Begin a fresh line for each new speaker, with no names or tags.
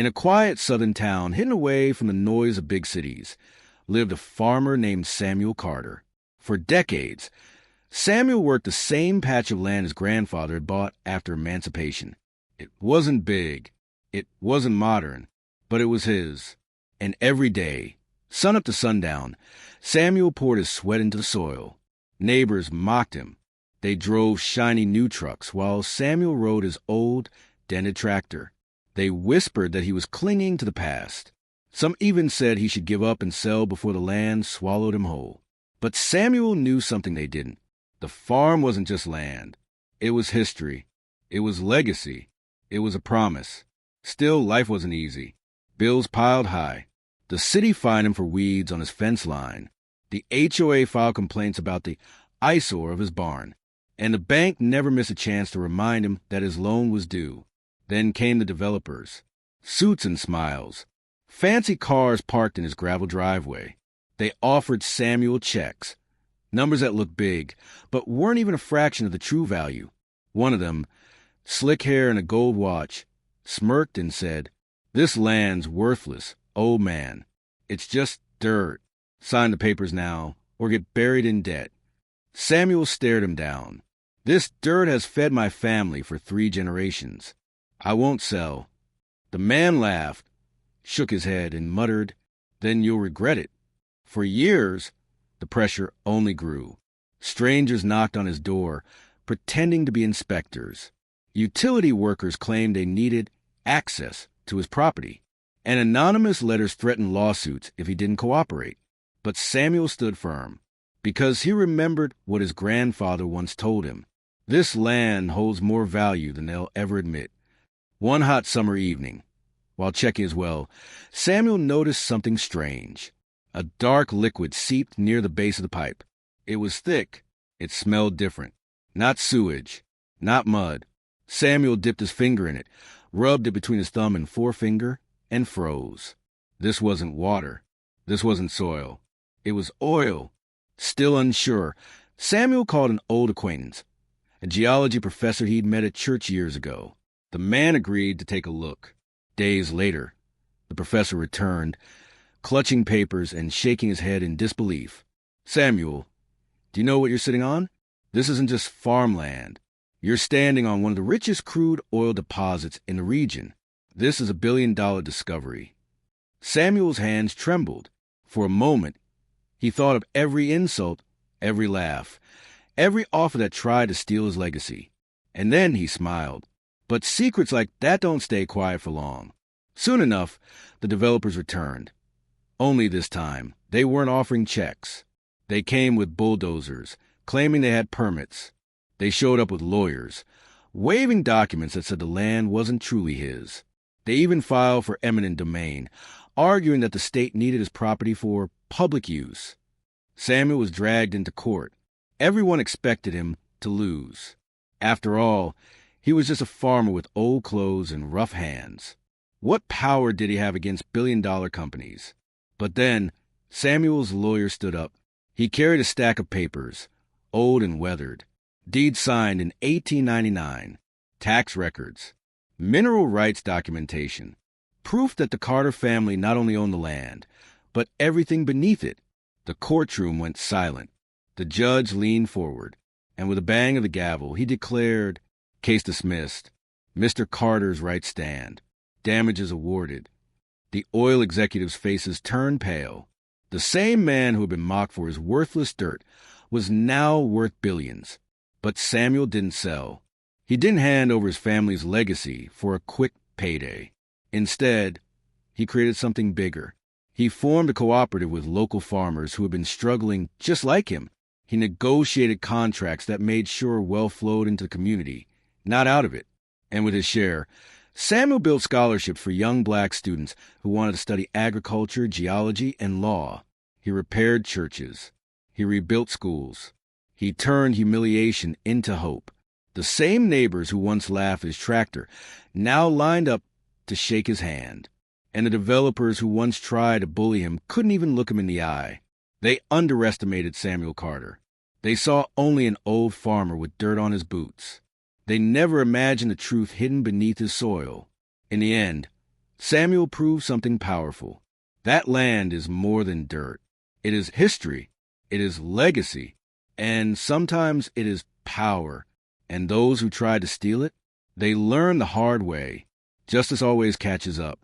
In a quiet southern town, hidden away from the noise of big cities, lived a farmer named Samuel Carter. For decades, Samuel worked the same patch of land his grandfather had bought after emancipation. It wasn't big, it wasn't modern, but it was his. And every day, sun up to sundown, Samuel poured his sweat into the soil. Neighbors mocked him. They drove shiny new trucks while Samuel rode his old, dented tractor. They whispered that he was clinging to the past. Some even said he should give up and sell before the land swallowed him whole. But Samuel knew something they didn't. The farm wasn't just land. It was history. It was legacy. It was a promise. Still, life wasn't easy. Bills piled high. The city fined him for weeds on his fence line. The HOA filed complaints about the eyesore of his barn. And the bank never missed a chance to remind him that his loan was due. Then came the developers. Suits and smiles. Fancy cars parked in his gravel driveway. They offered Samuel checks. Numbers that looked big, but weren't even a fraction of the true value. One of them, slick hair and a gold watch, smirked and said, "This land's worthless, old man. It's just dirt. Sign the papers now, or get buried in debt." Samuel stared him down. "This dirt has fed my family for 3 generations. I won't sell." The man laughed, shook his head, and muttered, "Then you'll regret it." For years, the pressure only grew. Strangers knocked on his door, pretending to be inspectors. Utility workers claimed they needed access to his property, and anonymous letters threatened lawsuits if he didn't cooperate. But Samuel stood firm, because he remembered what his grandfather once told him. This land holds more value than they'll ever admit. One hot summer evening, while checking his well, Samuel noticed something strange. A dark liquid seeped near the base of the pipe. It was thick. It smelled different. Not sewage. Not mud. Samuel dipped his finger in it, rubbed it between his thumb and forefinger, and froze. This wasn't water. This wasn't soil. It was oil. Still unsure, Samuel called an old acquaintance, a geology professor he'd met at church years ago. The man agreed to take a look. Days later, the professor returned, clutching papers and shaking his head in disbelief. "Samuel, do you know what you're sitting on? This isn't just farmland. You're standing on one of the richest crude oil deposits in the region. This is a billion-dollar discovery." Samuel's hands trembled. For a moment, he thought of every insult, every laugh, every offer that tried to steal his legacy. And then he smiled. But secrets like that don't stay quiet for long. Soon enough, the developers returned. Only this time, they weren't offering checks. They came with bulldozers, claiming they had permits. They showed up with lawyers, waving documents that said the land wasn't truly his. They even filed for eminent domain, arguing that the state needed his property for public use. Samuel was dragged into court. Everyone expected him to lose. After all, he was just a farmer with old clothes and rough hands. What power did he have against billion-dollar companies? But then, Samuel's lawyer stood up. He carried a stack of papers, old and weathered. Deeds signed in 1899. Tax records. Mineral rights documentation. Proof that the Carter family not only owned the land, but everything beneath it. The courtroom went silent. The judge leaned forward, and with a bang of the gavel, he declared, "Case dismissed. Mr. Carter's rights stand. Damages awarded." The oil executives' faces turned pale. The same man who had been mocked for his worthless dirt was now worth billions. But Samuel didn't sell. He didn't hand over his family's legacy for a quick payday. Instead, he created something bigger. He formed a cooperative with local farmers who had been struggling just like him. He negotiated contracts that made sure wealth flowed into the community, not out of it. And with his share, Samuel built scholarships for young black students who wanted to study agriculture, geology, and law. He repaired churches. He rebuilt schools. He turned humiliation into hope. The same neighbors who once laughed at his tractor now lined up to shake his hand. And the developers who once tried to bully him couldn't even look him in the eye. They underestimated Samuel Carter. They saw only an old farmer with dirt on his boots. They never imagined the truth hidden beneath his soil. In the end, Samuel proved something powerful. That land is more than dirt. It is history. It is legacy. And sometimes it is power. And those who try to steal it, they learn the hard way. Justice always catches up.